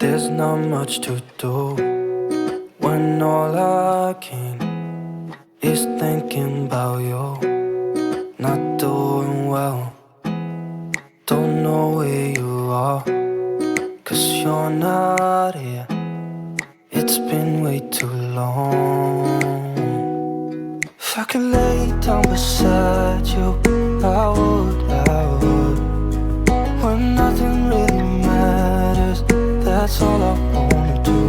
There's not much to do when all I can is thinking about you. Not doing well, don't know where you are, 'cause you're not here. It's been way too long. If I could lay down beside you, I would. When nothing really matters, that's all I wanna do.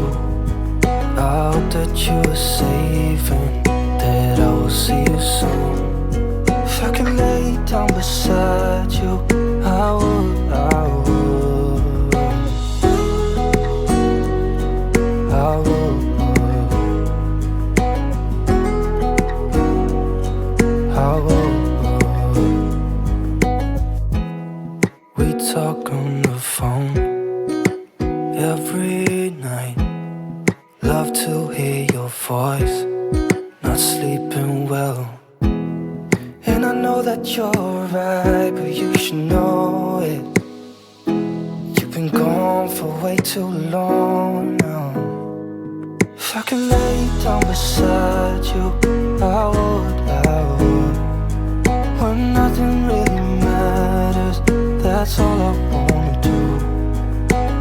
I hope that you are safe and that I will see you soon. If I could lay down beside you, I would. We talk on the phone every night. Love to hear your voice. Not sleeping well, and I know that you're right, but you should know it. You've been gone for way too long now. If I could lay down beside you, I would. When nothing really matters, that's all I wanna do.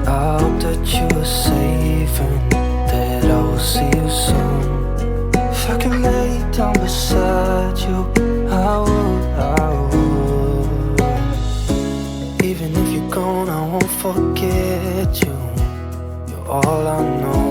I hope that you are safe and that I will see you soon. If I could lay down beside you, I would. Even if you're gone, I won't forget you. You're all I know.